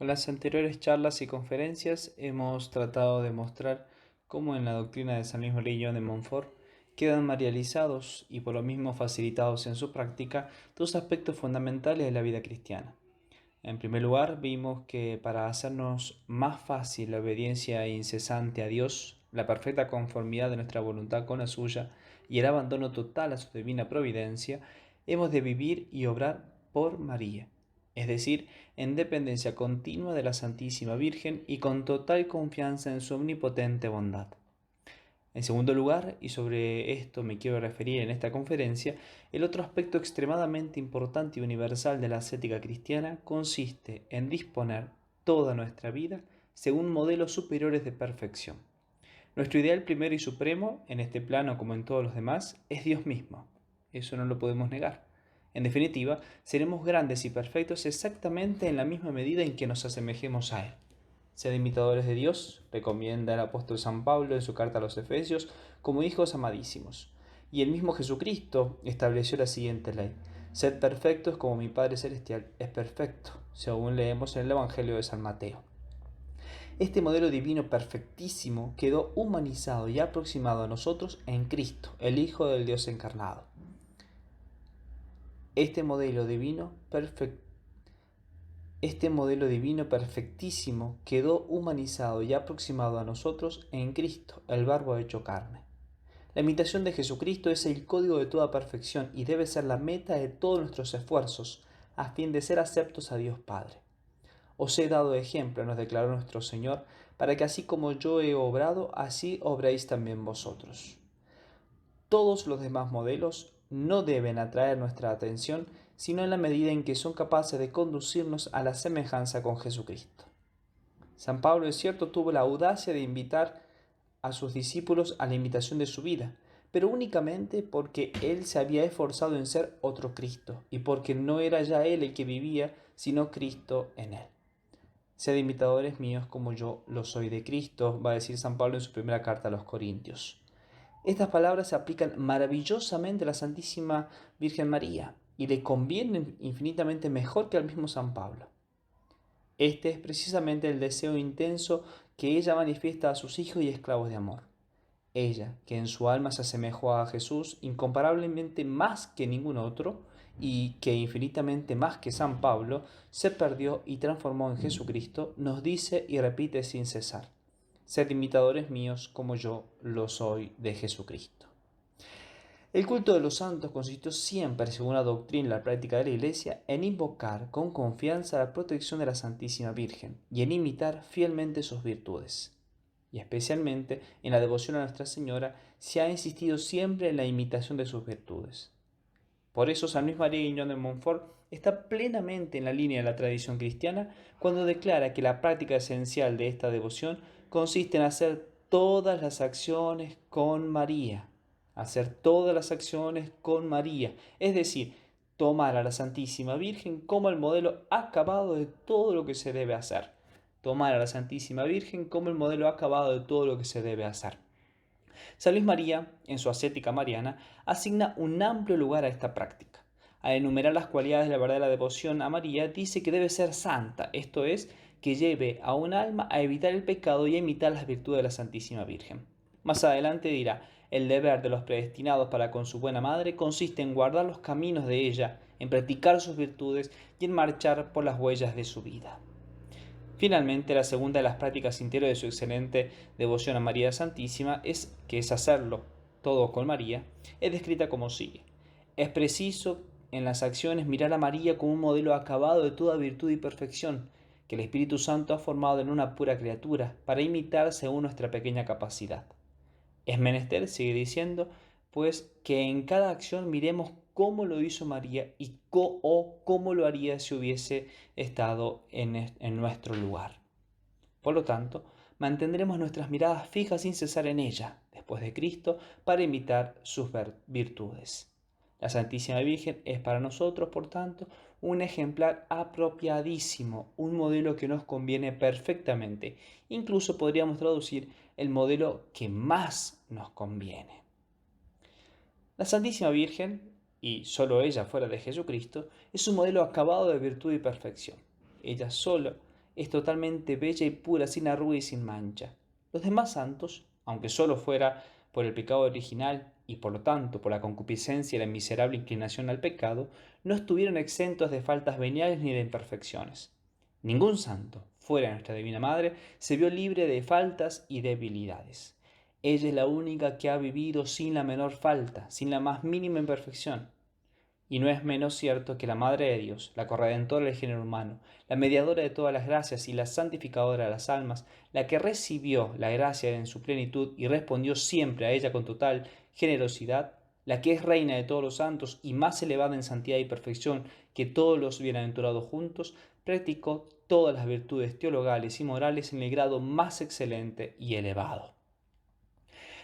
Con las anteriores charlas y conferencias hemos tratado de mostrar cómo en la doctrina de San Luis María de Montfort quedan materializados y por lo mismo facilitados en su práctica dos aspectos fundamentales de la vida cristiana. En primer lugar, vimos que para hacernos más fácil la obediencia incesante a Dios, la perfecta conformidad de nuestra voluntad con la suya y el abandono total a su divina providencia, hemos de vivir y obrar por María, es decir, en dependencia continua de la Santísima Virgen y con total confianza en su omnipotente bondad. En segundo lugar, y sobre esto me quiero referir en esta conferencia, el otro aspecto extremadamente importante y universal de la ascética cristiana consiste en disponer toda nuestra vida según modelos superiores de perfección. Nuestro ideal primero y supremo, en este plano como en todos los demás, es Dios mismo. Eso no lo podemos negar. En definitiva, seremos grandes y perfectos exactamente en la misma medida en que nos asemejemos a Él. Sed imitadores de Dios, recomienda el apóstol San Pablo en su carta a los Efesios, como hijos amadísimos. Y el mismo Jesucristo estableció la siguiente ley: sed perfectos como mi Padre Celestial es perfecto, según leemos en el Evangelio de San Mateo. Este modelo divino perfectísimo quedó humanizado y aproximado a nosotros en Cristo, el Hijo del Dios encarnado. Este modelo divino perfectísimo quedó humanizado y aproximado a nosotros en Cristo, el Verbo hecho carne. La imitación de Jesucristo es el código de toda perfección y debe ser la meta de todos nuestros esfuerzos a fin de ser aceptos a Dios Padre. Os he dado ejemplo, nos declaró nuestro Señor, para que así como yo he obrado, así obréis también vosotros. Todos los demás modelos no deben atraer nuestra atención, sino en la medida en que son capaces de conducirnos a la semejanza con Jesucristo. San Pablo, es cierto, tuvo la audacia de invitar a sus discípulos a la imitación de su vida, pero únicamente porque él se había esforzado en ser otro Cristo y porque no era ya él el que vivía, sino Cristo en él. Sed imitadores míos como yo lo soy de Cristo, va a decir San Pablo en su primera carta a los Corintios. Estas palabras se aplican maravillosamente a la Santísima Virgen María y le convienen infinitamente mejor que al mismo San Pablo. Este es precisamente el deseo intenso que ella manifiesta a sus hijos y esclavos de amor. Ella, que en su alma se asemejó a Jesús incomparablemente más que ningún otro, y que infinitamente más que San Pablo, se perdió y transformó en Jesucristo, nos dice y repite sin cesar: sed imitadores míos como yo lo soy de Jesucristo. El culto de los santos consistió siempre, según la doctrina y la práctica de la Iglesia, en invocar con confianza la protección de la Santísima Virgen y en imitar fielmente sus virtudes. Y especialmente en la devoción a Nuestra Señora se ha insistido siempre en la imitación de sus virtudes. Por eso San Luis María Guiñón de Montfort está plenamente en la línea de la tradición cristiana cuando declara que la práctica esencial de esta devoción consiste en hacer todas las acciones con María. Hacer todas las acciones con María, es decir, tomar a la Santísima Virgen como el modelo acabado de todo lo que se debe hacer. Tomar a la Santísima Virgen como el modelo acabado de todo lo que se debe hacer. San Luis María, en su ascética mariana, asigna un amplio lugar a esta práctica. Al enumerar las cualidades de la verdadera devoción a María, dice que debe ser santa, esto es, que lleve a un alma a evitar el pecado y a imitar las virtudes de la Santísima Virgen. Más adelante dirá: el deber de los predestinados para con su buena madre consiste en guardar los caminos de ella, en practicar sus virtudes y en marchar por las huellas de su vida. Finalmente, la segunda de las prácticas interiores de su excelente devoción a María Santísima, que es hacerlo todo con María, es descrita como sigue: es preciso en las acciones mirar a María como un modelo acabado de toda virtud y perfección, que el Espíritu Santo ha formado en una pura criatura, para imitar según nuestra pequeña capacidad. Es menester, sigue diciendo, pues que en cada acción miremos cómo lo hizo María y cómo lo haría si hubiese estado en nuestro lugar. Por lo tanto, mantendremos nuestras miradas fijas sin cesar en ella, después de Cristo, para imitar sus virtudes. La Santísima Virgen es para nosotros, por tanto, un ejemplar apropiadísimo, un modelo que nos conviene perfectamente. Incluso podríamos traducir: el modelo que más nos conviene. La Santísima Virgen, y solo ella fuera de Jesucristo, es un modelo acabado de virtud y perfección. Ella sola es totalmente bella y pura, sin arruga y sin mancha. Los demás santos, aunque solo fuera por el pecado original y por lo tanto por la concupiscencia y la miserable inclinación al pecado, no estuvieron exentos de faltas veniales ni de imperfecciones. Ningún santo, fuera de nuestra Divina Madre, se vio libre de faltas y debilidades. Ella es la única que ha vivido sin la menor falta, sin la más mínima imperfección. Y no es menos cierto que la Madre de Dios, la corredentora del género humano, la mediadora de todas las gracias y la santificadora de las almas, la que recibió la gracia en su plenitud y respondió siempre a ella con total generosidad, la que es reina de todos los santos y más elevada en santidad y perfección que todos los bienaventurados juntos, practicó todas las virtudes teologales y morales en el grado más excelente y elevado.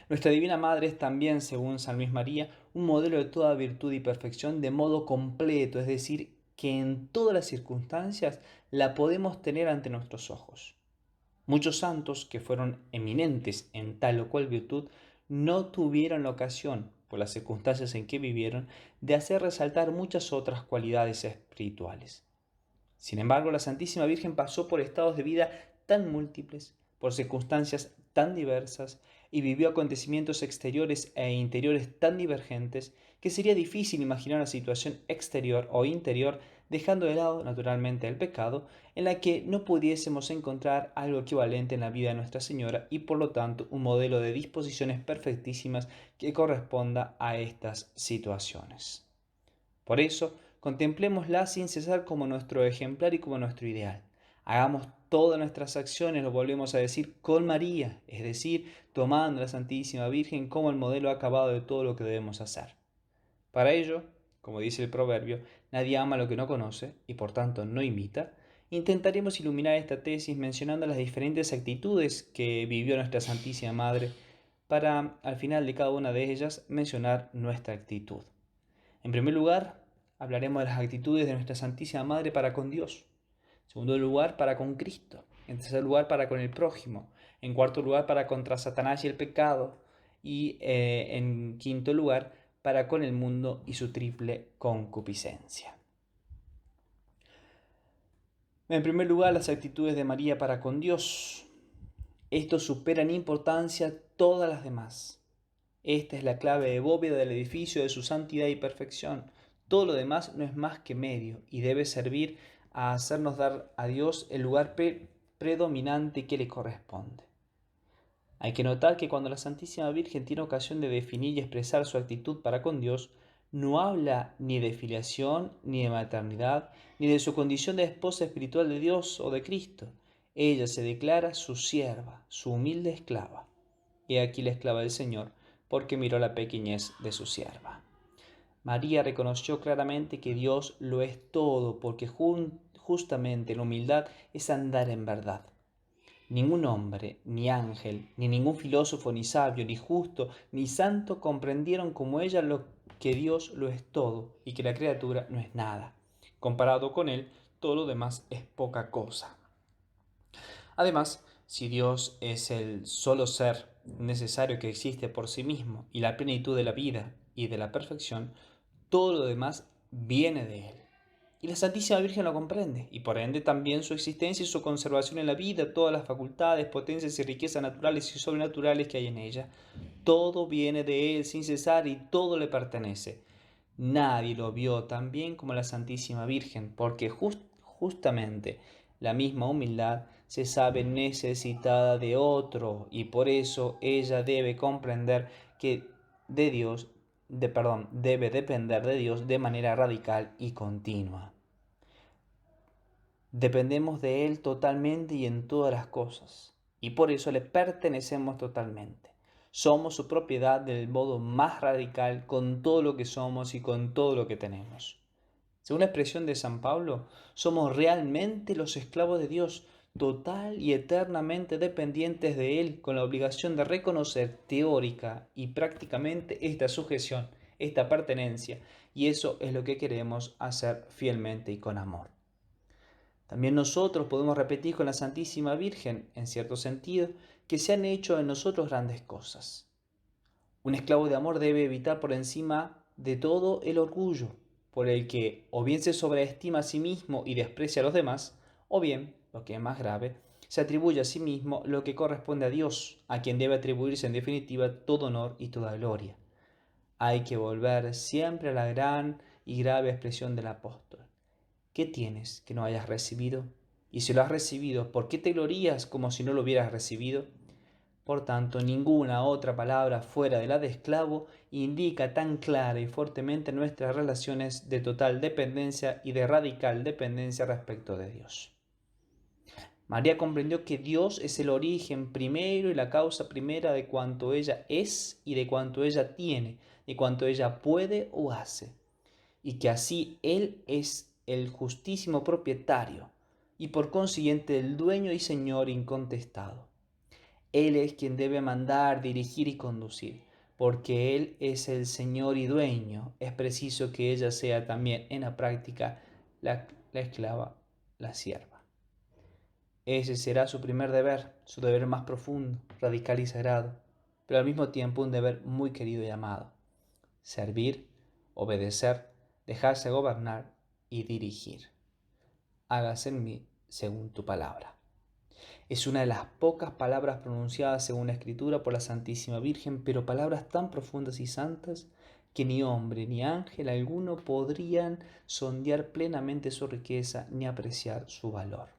Nuestra Divina Madre es también, según San Luis María, un modelo de toda virtud y perfección de modo completo, es decir, que en todas las circunstancias la podemos tener ante nuestros ojos. Muchos santos que fueron eminentes en tal o cual virtud no tuvieron la ocasión, por las circunstancias en que vivieron, de hacer resaltar muchas otras cualidades espirituales. Sin embargo, la Santísima Virgen pasó por estados de vida tan múltiples, por circunstancias tan diversas, y vivió acontecimientos exteriores e interiores tan divergentes, que sería difícil imaginar una situación exterior o interior, dejando de lado, naturalmente, el pecado, en la que no pudiésemos encontrar algo equivalente en la vida de Nuestra Señora y, por lo tanto, un modelo de disposiciones perfectísimas que corresponda a estas situaciones. Por eso, contemplémosla sin cesar como nuestro ejemplar y como nuestro ideal. Hagamos todas nuestras acciones, lo volvemos a decir, con María, es decir, tomando a la Santísima Virgen como el modelo acabado de todo lo que debemos hacer. Para ello, como dice el proverbio, nadie ama lo que no conoce y por tanto no imita. Intentaremos iluminar esta tesis mencionando las diferentes actitudes que vivió nuestra Santísima Madre para, al final de cada una de ellas, mencionar nuestra actitud. En primer lugar, hablaremos de las actitudes de nuestra Santísima Madre para con Dios. En segundo lugar, para con Cristo. En tercer lugar, para con el prójimo. En cuarto lugar, para contra Satanás y el pecado. Y en quinto lugar, para con el mundo y su triple concupiscencia. En primer lugar, las actitudes de María para con Dios. Estos superan en importancia todas las demás. Esta es la clave de bóveda del edificio de su santidad y perfección. Todo lo demás no es más que medio y debe servir a hacernos dar a Dios el lugar predominante que le corresponde. Hay que notar que cuando la Santísima Virgen tiene ocasión de definir y expresar su actitud para con Dios, no habla ni de filiación, ni de maternidad, ni de su condición de esposa espiritual de Dios o de Cristo. Ella se declara su sierva, su humilde esclava. He aquí la esclava del Señor, porque miró la pequeñez de su sierva. María reconoció claramente que Dios lo es todo, porque justamente la humildad es andar en verdad. Ningún hombre, ni ángel, ni ningún filósofo, ni sabio, ni justo, ni santo comprendieron como ella lo que Dios lo es todo y que la criatura no es nada. Comparado con él, todo lo demás es poca cosa. Además, si Dios es el solo ser necesario que existe por sí mismo y la plenitud de la vida y de la perfección, todo lo demás viene de Él. Y la Santísima Virgen lo comprende, y por ende también su existencia y su conservación en la vida, todas las facultades, potencias y riquezas naturales y sobrenaturales que hay en ella. Todo viene de Él sin cesar y todo le pertenece. Nadie lo vio tan bien como la Santísima Virgen, porque justamente la misma humildad se sabe necesitada de otro, y por eso ella debe comprender que de Dios debe depender de Dios de manera radical y continua. Dependemos de Él totalmente y en todas las cosas, y por eso le pertenecemos totalmente. Somos su propiedad del modo más radical con todo lo que somos y con todo lo que tenemos. Según la expresión de San Pablo, somos realmente los esclavos de Dios, total y eternamente dependientes de Él, con la obligación de reconocer teórica y prácticamente esta sujeción, esta pertenencia, y eso es lo que queremos hacer fielmente y con amor. También nosotros podemos repetir con la Santísima Virgen, en cierto sentido, que se han hecho en nosotros grandes cosas. Un esclavo de amor debe evitar por encima de todo el orgullo, por el que o bien se sobreestima a sí mismo y desprecia a los demás, o bien lo que es más grave, se atribuye a sí mismo lo que corresponde a Dios, a quien debe atribuirse en definitiva todo honor y toda gloria. Hay que volver siempre a la gran y grave expresión del apóstol. ¿Qué tienes que no hayas recibido? Y si lo has recibido, ¿por qué te glorías como si no lo hubieras recibido? Por tanto, ninguna otra palabra fuera de la de esclavo indica tan clara y fuertemente nuestras relaciones de total dependencia y de radical dependencia respecto de Dios. María comprendió que Dios es el origen primero y la causa primera de cuanto ella es y de cuanto ella tiene, de cuanto ella puede o hace, y que así Él es el justísimo propietario y por consiguiente el dueño y señor incontestado. Él es quien debe mandar, dirigir y conducir, porque Él es el Señor y dueño. Es preciso que ella sea también en la práctica la esclava, la sierva. Ese será su primer deber, su deber más profundo, radical y sagrado, pero al mismo tiempo un deber muy querido y amado. Servir, obedecer, dejarse gobernar y dirigir. Hágase en mí según tu palabra. Es una de las pocas palabras pronunciadas según la Escritura por la Santísima Virgen, pero palabras tan profundas y santas que ni hombre ni ángel alguno podrían sondear plenamente su riqueza ni apreciar su valor.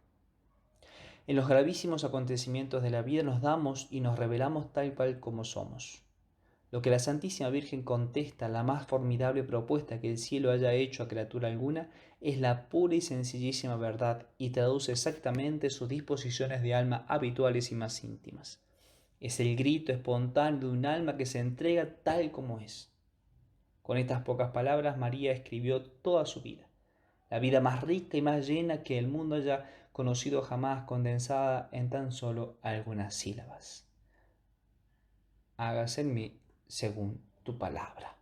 En los gravísimos acontecimientos de la vida nos damos y nos revelamos tal cual como somos. Lo que la Santísima Virgen contesta, la más formidable propuesta que el cielo haya hecho a criatura alguna, es la pura y sencillísima verdad y traduce exactamente sus disposiciones de alma habituales y más íntimas. Es el grito espontáneo de un alma que se entrega tal como es. Con estas pocas palabras María escribió toda su vida, la vida más rica y más llena que el mundo haya conocido jamás, condensada en tan solo algunas sílabas. Hágase en mí según tu palabra.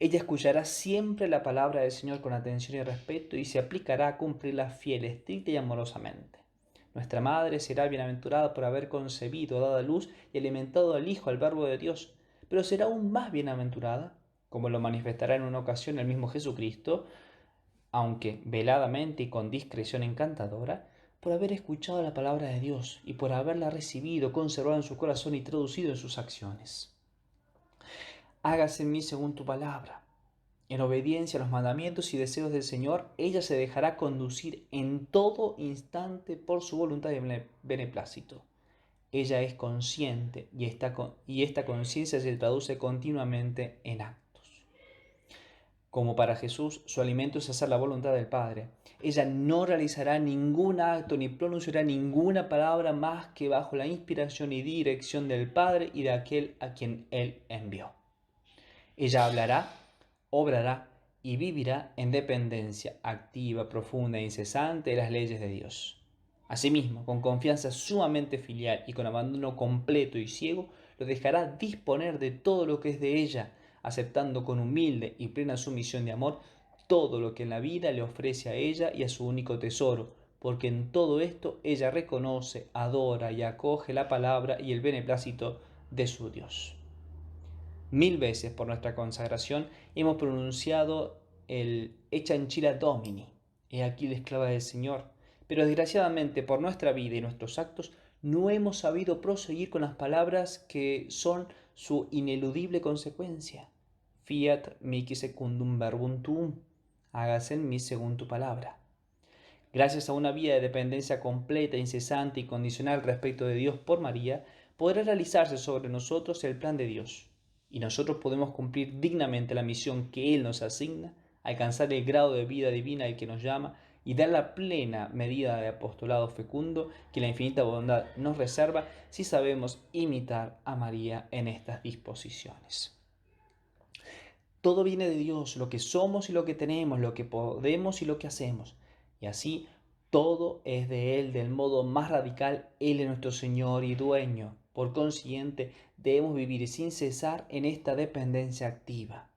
Ella escuchará siempre la palabra del Señor con atención y respeto y se aplicará a cumplirla fiel, estricta y amorosamente. Nuestra Madre será bienaventurada por haber concebido, dado a luz y alimentado al Hijo, al Verbo de Dios, pero será aún más bienaventurada, como lo manifestará en una ocasión el mismo Jesucristo, aunque veladamente y con discreción encantadora, por haber escuchado la palabra de Dios y por haberla recibido, conservado en su corazón y traducido en sus acciones. Hágase en mí según tu palabra. En obediencia a los mandamientos y deseos del Señor, ella se dejará conducir en todo instante por su voluntad y beneplácito. Ella es consciente y esta conciencia se traduce continuamente en actos. Como para Jesús, su alimento es hacer la voluntad del Padre. Ella no realizará ningún acto ni pronunciará ninguna palabra más que bajo la inspiración y dirección del Padre y de aquel a quien Él envió. Ella hablará, obrará y vivirá en dependencia activa, profunda e incesante de las leyes de Dios. Asimismo, con confianza sumamente filial y con abandono completo y ciego, lo dejará disponer de todo lo que es de ella, aceptando con humilde y plena sumisión de amor todo lo que en la vida le ofrece a ella y a su único tesoro, porque en todo esto ella reconoce, adora y acoge la palabra y el beneplácito de su Dios. 1000 veces por nuestra consagración hemos pronunciado el Ecce Domini, he aquí la esclava del Señor, pero desgraciadamente por nuestra vida y nuestros actos no hemos sabido proseguir con las palabras que son su ineludible consecuencia. Fiat mihi secundum verbum tuum, hágase en mí según tu palabra. Gracias a una vida de dependencia completa, incesante y condicional respecto de Dios por María, podrá realizarse sobre nosotros el plan de Dios, y nosotros podemos cumplir dignamente la misión que Él nos asigna, alcanzar el grado de vida divina al que nos llama y dar la plena medida de apostolado fecundo que la infinita bondad nos reserva si sabemos imitar a María en estas disposiciones. Todo viene de Dios, lo que somos y lo que tenemos, lo que podemos y lo que hacemos. Y así todo es de Él, del modo más radical. Él es nuestro Señor y dueño. Por consiguiente, debemos vivir sin cesar en esta dependencia activa.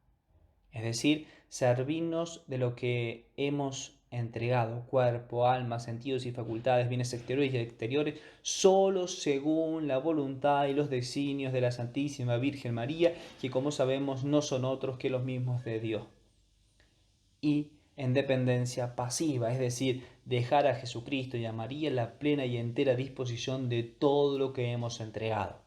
Es decir, servirnos de lo que hemos entregado, cuerpo, alma, sentidos y facultades, bienes exteriores y exteriores, solo según la voluntad y los designios de la Santísima Virgen María, que como sabemos no son otros que los mismos de Dios. Y en dependencia pasiva, es decir, dejar a Jesucristo y a María la plena y entera disposición de todo lo que hemos entregado.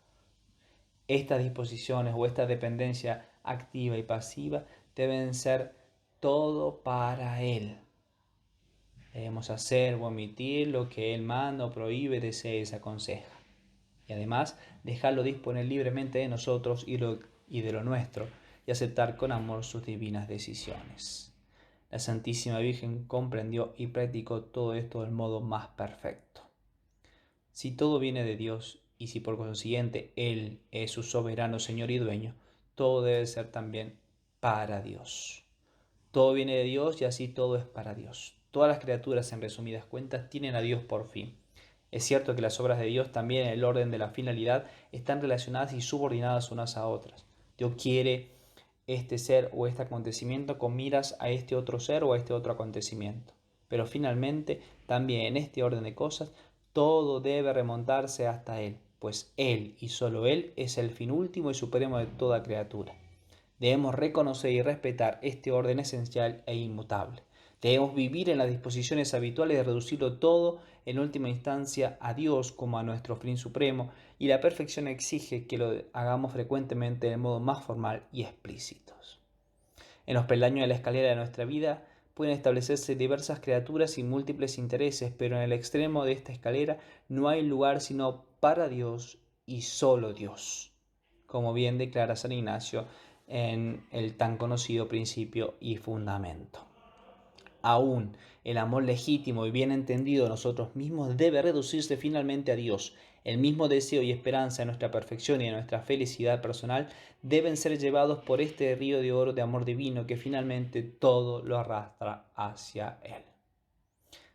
Estas disposiciones o esta dependencia activa y pasiva deben ser todo para Él. Debemos hacer o omitir lo que Él manda o prohíbe, desea y desaconseja. Y además dejarlo disponer libremente de nosotros y de lo nuestro, y aceptar con amor sus divinas decisiones. La Santísima Virgen comprendió y practicó todo esto del modo más perfecto. Si todo viene de Dios, y si por consiguiente Él es su soberano Señor y dueño, todo debe ser también para Dios. Todo viene de Dios y así todo es para Dios. Todas las criaturas, en resumidas cuentas, tienen a Dios por fin. Es cierto que las obras de Dios también en el orden de la finalidad están relacionadas y subordinadas unas a otras. Dios quiere este ser o este acontecimiento con miras a este otro ser o a este otro acontecimiento. Pero finalmente, también en este orden de cosas, todo debe remontarse hasta Él, pues Él y solo Él es el fin último y supremo de toda criatura. Debemos reconocer y respetar este orden esencial e inmutable. Debemos vivir en las disposiciones habituales de reducirlo todo, en última instancia, a Dios como a nuestro fin supremo, y la perfección exige que lo hagamos frecuentemente de modo más formal y explícitos. En los peldaños de la escalera de nuestra vida pueden establecerse diversas criaturas y múltiples intereses, pero en el extremo de esta escalera no hay lugar sino para Dios y solo Dios, como bien declara San Ignacio en el tan conocido Principio y Fundamento. Aún el amor legítimo y bien entendido de nosotros mismos debe reducirse finalmente a Dios. El mismo deseo y esperanza de nuestra perfección y de nuestra felicidad personal deben ser llevados por este río de oro de amor divino que finalmente todo lo arrastra hacia Él.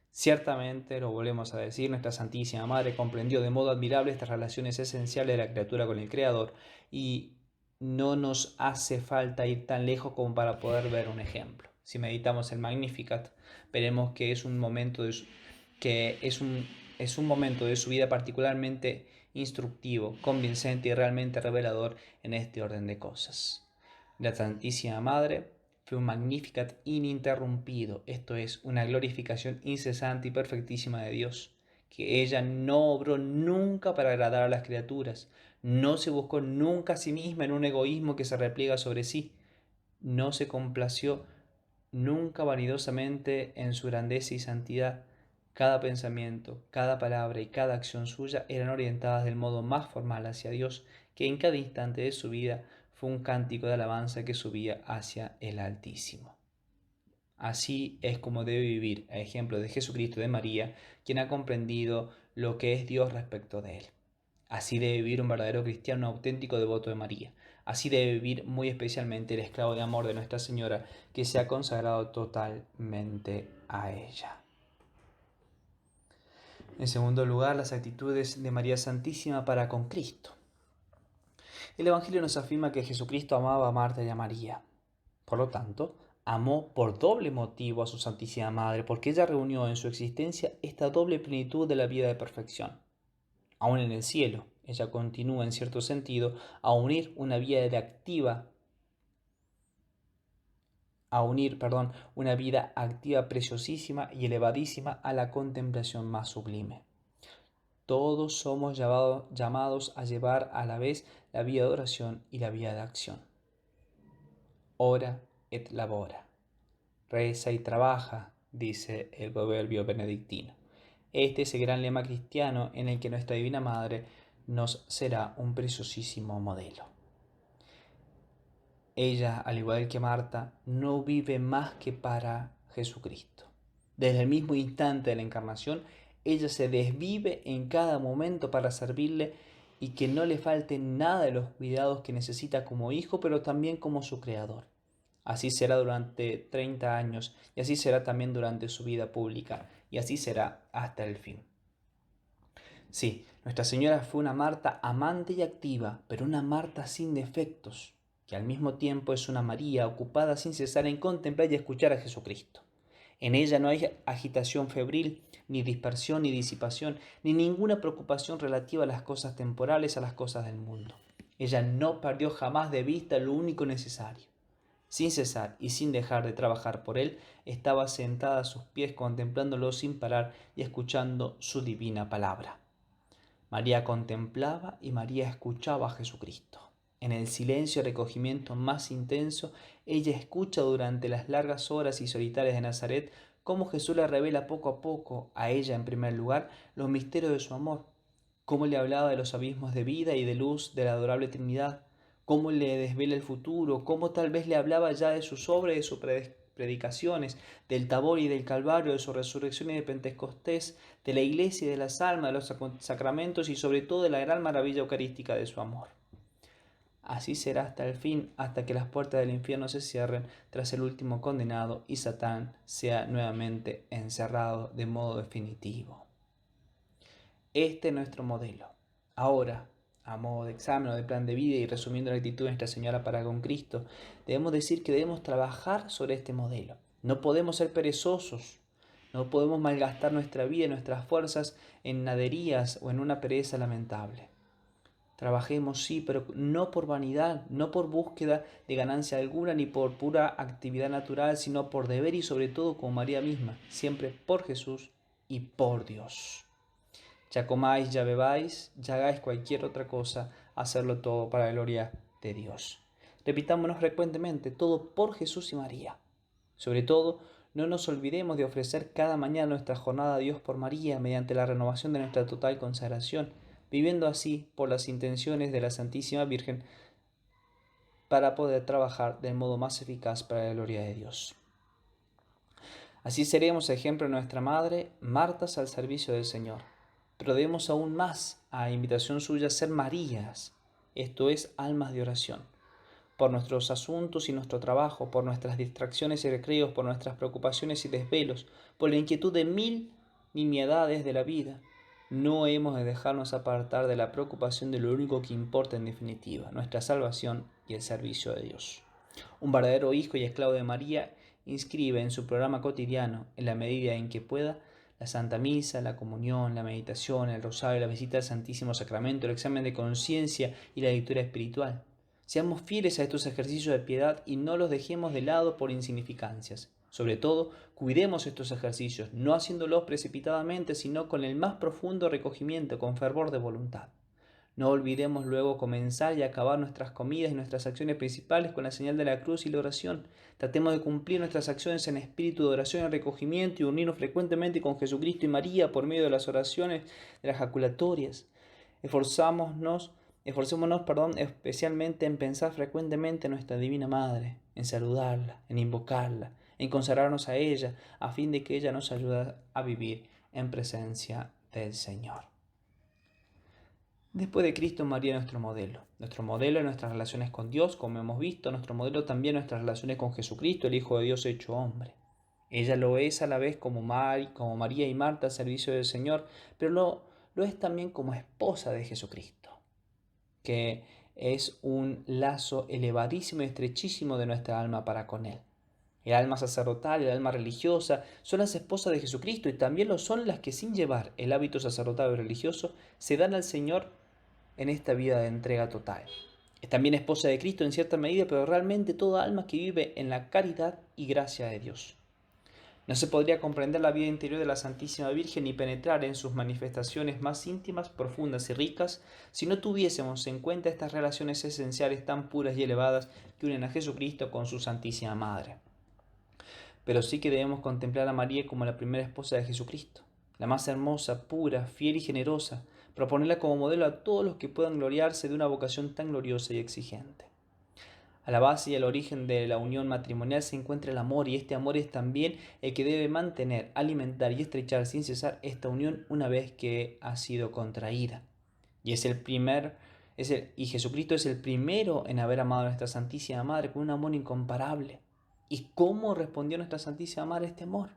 Ciertamente, lo volvemos a decir, nuestra Santísima Madre comprendió de modo admirable estas relaciones esenciales de la criatura con el Creador, y no nos hace falta ir tan lejos como para poder ver un ejemplo. Si meditamos el Magnificat, veremos que es un momento de su vida particularmente instructivo, convincente y realmente revelador en este orden de cosas. La Santísima Madre fue un Magnificat ininterrumpido, esto es, una glorificación incesante y perfectísima de Dios, que ella no obró nunca para agradar a las criaturas, no se buscó nunca a sí misma en un egoísmo que se repliega sobre sí, no se complació nunca vanidosamente en su grandeza y santidad. Cada pensamiento, cada palabra y cada acción suya eran orientadas del modo más formal hacia Dios, que en cada instante de su vida fue un cántico de alabanza que subía hacia el Altísimo. Así es como debe vivir, a ejemplo de Jesucristo y de María, quien ha comprendido lo que es Dios respecto de Él. Así debe vivir un verdadero cristiano, un auténtico devoto de María. Así debe vivir muy especialmente el esclavo de amor de Nuestra Señora, que se ha consagrado totalmente a ella. En segundo lugar, las actitudes de María Santísima para con Cristo. El Evangelio nos afirma que Jesucristo amaba a Marta y a María. Por lo tanto, amó por doble motivo a su Santísima Madre, porque ella reunió en su existencia esta doble plenitud de la vida de perfección. Aún en el cielo, ella continúa en cierto sentido a unir una vida activa preciosísima y elevadísima a la contemplación más sublime. Todos somos llamados a llevar a la vez la vida de oración y la vida de acción. Ora et labora. Reza y trabaja, dice el proverbio benedictino. Este es el gran lema cristiano en el que nuestra Divina Madre nos será un preciosísimo modelo. Ella, al igual que Marta, no vive más que para Jesucristo. Desde el mismo instante de la encarnación, ella se desvive en cada momento para servirle y que no le falte nada de los cuidados que necesita como hijo, pero también como su creador. Así será durante 30 años y así será también durante su vida pública y así será hasta el fin. Sí, Nuestra Señora fue una Marta amante y activa, pero una Marta sin defectos, que al mismo tiempo es una María ocupada sin cesar en contemplar y escuchar a Jesucristo. En ella no hay agitación febril, ni dispersión, ni disipación, ni ninguna preocupación relativa a las cosas temporales, a las cosas del mundo. Ella no perdió jamás de vista lo único necesario. Sin cesar y sin dejar de trabajar por él, estaba sentada a sus pies contemplándolo sin parar y escuchando su divina palabra. María contemplaba y María escuchaba a Jesucristo. En el silencio y recogimiento más intenso, ella escucha durante las largas horas y solitarias de Nazaret cómo Jesús le revela poco a poco, a ella en primer lugar, los misterios de su amor, cómo le hablaba de los abismos de vida y de luz de la adorable Trinidad, cómo le desvela el futuro, cómo tal vez le hablaba ya de sus obras y de sus predicaciones, del Tabor y del Calvario, de su resurrección y de Pentecostés, de la iglesia y de las almas, de los sacramentos y sobre todo de la gran maravilla eucarística de su amor. Así será hasta el fin, hasta que las puertas del infierno se cierren tras el último condenado y Satán sea nuevamente encerrado de modo definitivo. Este es nuestro modelo. Ahora, a modo de examen o de plan de vida y resumiendo la actitud de Nuestra Señora para con Cristo, debemos decir que debemos trabajar sobre este modelo. No podemos ser perezosos, no podemos malgastar nuestra vida y nuestras fuerzas en naderías o en una pereza lamentable. Trabajemos, sí, pero no por vanidad, no por búsqueda de ganancia alguna, ni por pura actividad natural, sino por deber y sobre todo como María misma, siempre por Jesús y por Dios. Ya comáis, ya bebáis, ya hagáis cualquier otra cosa, hacerlo todo para la gloria de Dios. Repitámonos frecuentemente, todo por Jesús y María. Sobre todo, no nos olvidemos de ofrecer cada mañana nuestra jornada a Dios por María mediante la renovación de nuestra total consagración, viviendo así por las intenciones de la Santísima Virgen para poder trabajar del modo más eficaz para la gloria de Dios. Así seremos ejemplo de nuestra Madre, Martas al servicio del Señor. Pero debemos aún más, a invitación suya, ser Marías, esto es, almas de oración. Por nuestros asuntos y nuestro trabajo, por nuestras distracciones y recreos, por nuestras preocupaciones y desvelos, por la inquietud de mil nimiedades de la vida, no hemos de dejarnos apartar de la preocupación de lo único que importa en definitiva, nuestra salvación y el servicio de Dios. Un verdadero hijo y esclavo de María inscribe en su programa cotidiano, en la medida en que pueda, la Santa Misa, la comunión, la meditación, el rosario, la visita al Santísimo Sacramento, el examen de conciencia y la lectura espiritual. Seamos fieles a estos ejercicios de piedad y no los dejemos de lado por insignificancias. Sobre todo, cuidemos estos ejercicios, no haciéndolos precipitadamente, sino con el más profundo recogimiento, con fervor de voluntad. No olvidemos luego comenzar y acabar nuestras comidas y nuestras acciones principales con la señal de la cruz y la oración. Tratemos de cumplir nuestras acciones en espíritu de oración y recogimiento y unirnos frecuentemente con Jesucristo y María por medio de las oraciones de las jaculatorias. Esforcémonos, especialmente en pensar frecuentemente en nuestra Divina Madre, en saludarla, en invocarla, en consagrarnos a ella, a fin de que ella nos ayude a vivir en presencia del Señor. Después de Cristo, María es nuestro modelo. Nuestro modelo en nuestras relaciones con Dios, como hemos visto, nuestro modelo también en nuestras relaciones con Jesucristo, el Hijo de Dios hecho hombre. Ella lo es a la vez como María y Marta al servicio del Señor, pero lo es también como esposa de Jesucristo, que es un lazo elevadísimo y estrechísimo de nuestra alma para con Él. El alma sacerdotal, el alma religiosa, son las esposas de Jesucristo y también lo son las que sin llevar el hábito sacerdotal o religioso se dan al Señor en esta vida de entrega total. Es también esposa de Cristo en cierta medida, pero realmente toda alma que vive en la caridad y gracia de Dios. No se podría comprender la vida interior de la Santísima Virgen ni penetrar en sus manifestaciones más íntimas, profundas y ricas si no tuviésemos en cuenta estas relaciones esenciales tan puras y elevadas que unen a Jesucristo con su Santísima Madre. Pero sí que debemos contemplar a María como la primera esposa de Jesucristo, la más hermosa, pura, fiel y generosa, proponerla como modelo a todos los que puedan gloriarse de una vocación tan gloriosa y exigente. A la base y al origen de la unión matrimonial se encuentra el amor, y este amor es también el que debe mantener, alimentar y estrechar sin cesar esta unión una vez que ha sido contraída. Y Jesucristo es el primero en haber amado a nuestra Santísima Madre con un amor incomparable. ¿Y cómo respondió nuestra Santísima Madre a este amor?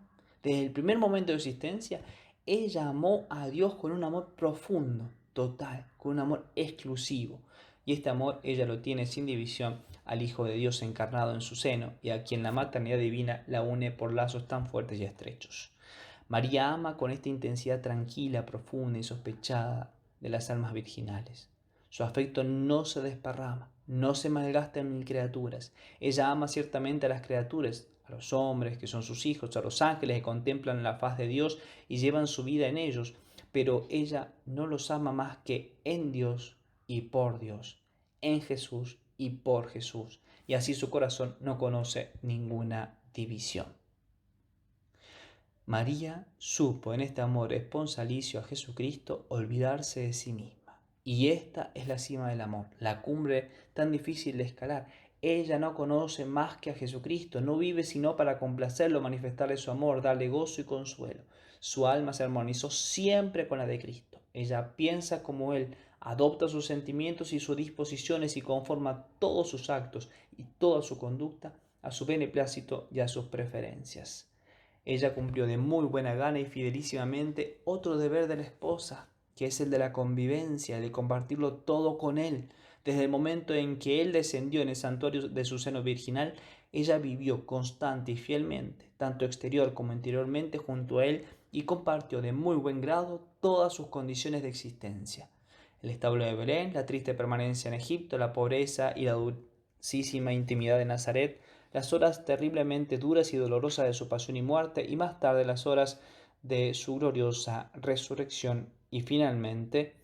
Desde el primer momento de su existencia, ella amó a Dios con un amor profundo, total, con un amor exclusivo. Y este amor ella lo tiene sin división al Hijo de Dios encarnado en su seno y a quien la maternidad divina la une por lazos tan fuertes y estrechos. María ama con esta intensidad tranquila, profunda y sospechada de las almas virginales. Su afecto no se desparrama, no se malgasta en mil criaturas. Ella ama ciertamente a las criaturas, a los hombres que son sus hijos, a los ángeles que contemplan la faz de Dios y llevan su vida en ellos, pero ella no los ama más que en Dios y por Dios, en Jesús y por Jesús, y así su corazón no conoce ninguna división. María supo en este amor esponsalicio a Jesucristo olvidarse de sí misma. Y esta es la cima del amor, la cumbre tan difícil de escalar. Ella no conoce más que a Jesucristo, no vive sino para complacerlo, manifestarle su amor, darle gozo y consuelo. Su alma se armonizó siempre con la de Cristo. Ella piensa como Él, adopta sus sentimientos y sus disposiciones y conforma todos sus actos y toda su conducta a su beneplácito y a sus preferencias. Ella cumplió de muy buena gana y fidelísimamente otro deber de la esposa, que es el de la convivencia, el de compartirlo todo con él. Desde el momento en que él descendió en el santuario de su seno virginal, ella vivió constante y fielmente, tanto exterior como interiormente, junto a él y compartió de muy buen grado todas sus condiciones de existencia. El establo de Belén, la triste permanencia en Egipto, la pobreza y la dulcísima intimidad de Nazaret, las horas terriblemente duras y dolorosas de su pasión y muerte, y más tarde las horas de su gloriosa resurrección y finalmente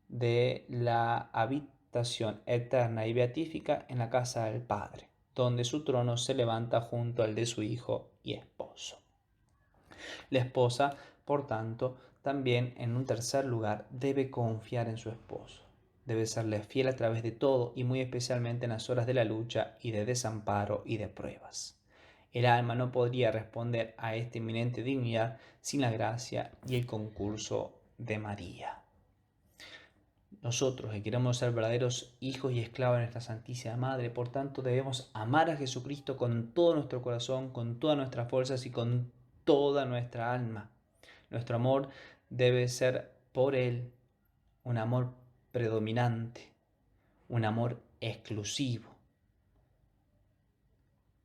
de la habitación eterna y beatífica en la casa del Padre, donde su trono se levanta junto al de su Hijo y Esposo. La esposa, por tanto, también en un tercer lugar debe confiar en su esposo. Debe serle fiel a través de todo y muy especialmente en las horas de la lucha y de desamparo y de pruebas. El alma no podría responder a esta eminente dignidad sin la gracia y el concurso de María. Nosotros que queremos ser verdaderos hijos y esclavos de nuestra Santísima Madre, por tanto debemos amar a Jesucristo con todo nuestro corazón, con todas nuestras fuerzas y con toda nuestra alma. Nuestro amor debe ser por Él un amor predominante, un amor exclusivo.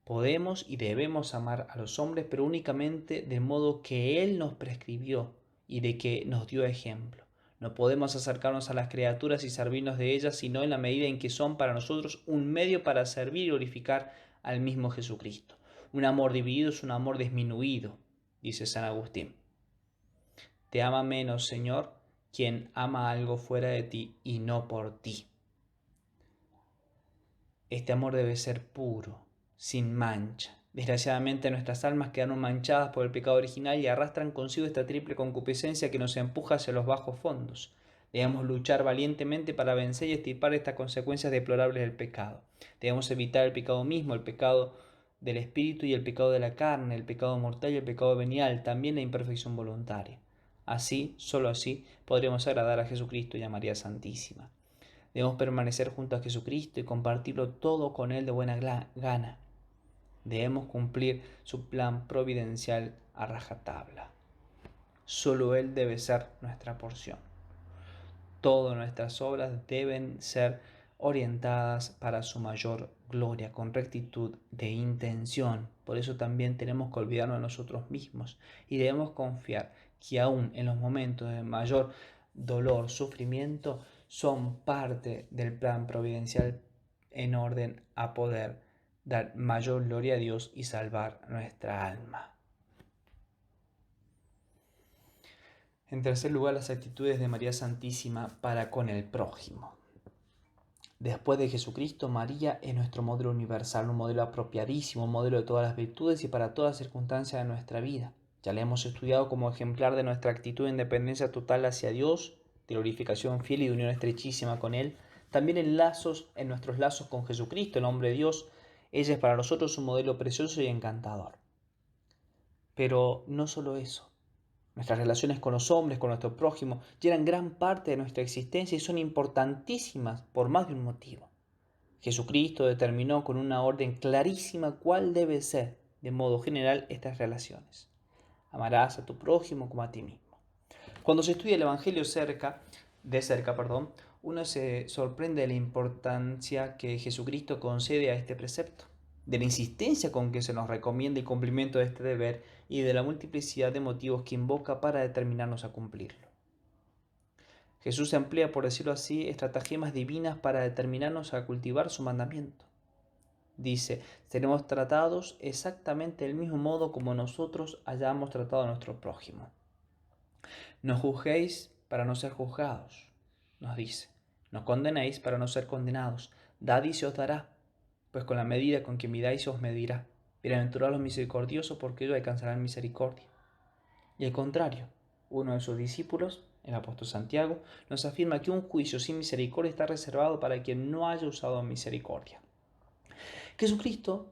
Podemos y debemos amar a los hombres, pero únicamente del modo que Él nos prescribió y de que nos dio ejemplo. No podemos acercarnos a las criaturas y servirnos de ellas, sino en la medida en que son para nosotros un medio para servir y glorificar al mismo Jesucristo. Un amor dividido es un amor disminuido, dice San Agustín. Te ama menos, Señor, quien ama algo fuera de ti y no por ti. Este amor debe ser puro, sin mancha. Desgraciadamente nuestras almas quedaron manchadas por el pecado original y arrastran consigo esta triple concupiscencia que nos empuja hacia los bajos fondos. Debemos luchar valientemente para vencer y extirpar estas consecuencias deplorables del pecado. Debemos evitar el pecado mismo, el pecado del espíritu y el pecado de la carne, el pecado mortal y el pecado venial, también la imperfección voluntaria. Así, solo así, podremos agradar a Jesucristo y a María Santísima. Debemos permanecer junto a Jesucristo y compartirlo todo con Él de buena gana. Debemos cumplir su plan providencial a rajatabla. Solo Él debe ser nuestra porción. Todas nuestras obras deben ser orientadas para su mayor gloria, con rectitud de intención. Por eso también tenemos que olvidarnos de nosotros mismos y debemos confiar que aún en los momentos de mayor dolor, sufrimiento, son parte del plan providencial en orden a poder dar mayor gloria a Dios y salvar nuestra alma. En tercer lugar, las actitudes de María Santísima para con el prójimo. Después de Jesucristo, María es nuestro modelo universal, un modelo apropiadísimo, un modelo de todas las virtudes y para todas las circunstancias de nuestra vida. Ya la hemos estudiado como ejemplar de nuestra actitud de independencia total hacia Dios, de glorificación fiel y de unión estrechísima con Él. También en nuestros lazos con Jesucristo, el hombre de Dios. Ella es para nosotros un modelo precioso y encantador. Pero no solo eso. Nuestras relaciones con los hombres, con nuestro prójimo, llenan gran parte de nuestra existencia y son importantísimas por más de un motivo. Jesucristo determinó con una orden clarísima cuál debe ser, de modo general, estas relaciones. Amarás a tu prójimo como a ti mismo. Cuando se estudia el Evangelio de cerca, uno se sorprende de la importancia que Jesucristo concede a este precepto, de la insistencia con que se nos recomienda el cumplimiento de este deber y de la multiplicidad de motivos que invoca para determinarnos a cumplirlo. Jesús emplea, por decirlo así, estratagemas divinas para determinarnos a cultivar su mandamiento. Dice, seremos tratados exactamente del mismo modo como nosotros hayamos tratado a nuestro prójimo. No juzguéis para no ser juzgados, nos dice. No condenéis para no ser condenados. Dad y se os dará, pues con la medida con que midáis se os medirá. Bienaventurados los misericordiosos, porque ellos alcanzarán misericordia. Y al contrario, uno de sus discípulos, el apóstol Santiago, nos afirma que un juicio sin misericordia está reservado para quien no haya usado misericordia. Jesucristo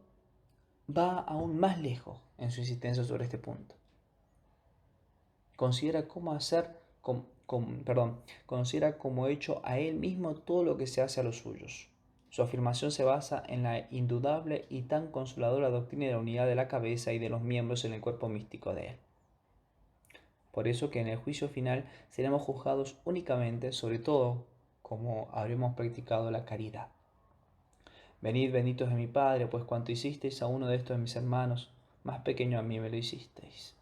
va aún más lejos en su insistencia sobre este punto. Considera considera como hecho a él mismo todo lo que se hace a los suyos. Su afirmación se basa en la indudable y tan consoladora doctrina de la unidad de la cabeza y de los miembros en el cuerpo místico de él. Por eso que en el juicio final seremos juzgados únicamente, sobre todo, como habremos practicado la caridad. Venid benditos de mi Padre, pues cuanto hicisteis a uno de estos de mis hermanos, más pequeño a mí me lo hicisteis.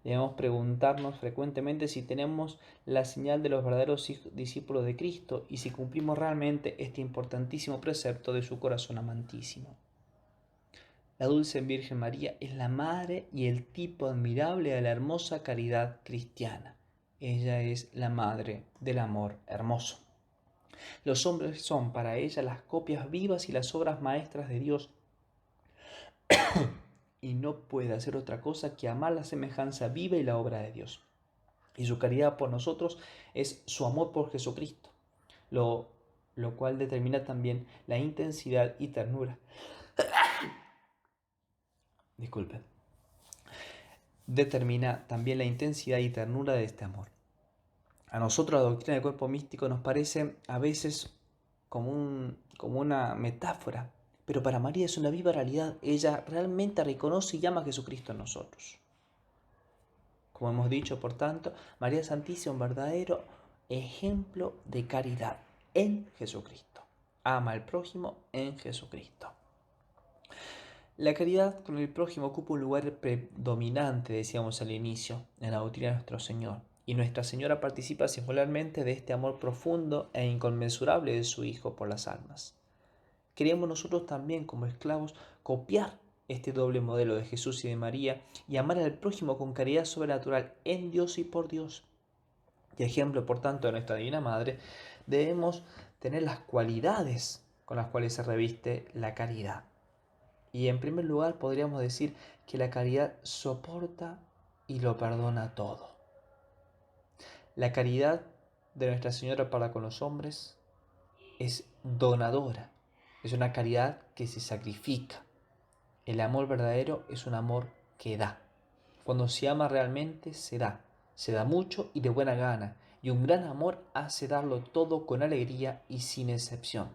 Debemos preguntarnos frecuentemente si tenemos la señal de los verdaderos discípulos de Cristo y si cumplimos realmente este importantísimo precepto de su corazón amantísimo. La dulce Virgen María es la madre y el tipo admirable de la hermosa caridad cristiana. Ella es la madre del amor hermoso. Los hombres son para ella las copias vivas y las obras maestras de Dios y no puede hacer otra cosa que amar la semejanza viva y la obra de Dios. Y su caridad por nosotros es su amor por Jesucristo, lo cual determina también la intensidad y ternura. Disculpen. Determina también la intensidad y ternura de este amor. A nosotros la doctrina del cuerpo místico nos parece a veces como una metáfora, pero para María es una viva realidad. Ella realmente reconoce y ama a Jesucristo en nosotros. Como hemos dicho, por tanto, María Santísima es un verdadero ejemplo de caridad en Jesucristo. Ama al prójimo en Jesucristo. La caridad con el prójimo ocupa un lugar predominante, decíamos al inicio, en la doctrina de nuestro Señor. Y Nuestra Señora participa singularmente de este amor profundo e inconmensurable de su Hijo por las almas. Queremos nosotros también, como esclavos, copiar este doble modelo de Jesús y de María y amar al prójimo con caridad sobrenatural en Dios y por Dios. Y ejemplo, por tanto, de nuestra Divina Madre, debemos tener las cualidades con las cuales se reviste la caridad. Y en primer lugar podríamos decir que la caridad soporta y lo perdona todo. La caridad de Nuestra Señora para con los hombres es donadora, es una caridad que se sacrifica. El amor verdadero es un amor que da. Cuando se ama realmente se da mucho y de buena gana, y un gran amor hace darlo todo con alegría y sin excepción.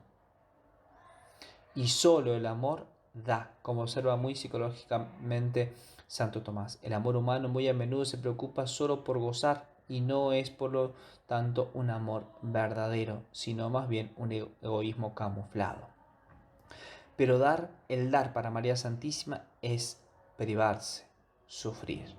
Y solo el amor da, como observa muy psicológicamente Santo Tomás. El amor humano muy a menudo se preocupa solo por gozar y no es por lo tanto un amor verdadero, sino más bien un egoísmo camuflado. Pero el dar para María Santísima es privarse, sufrir.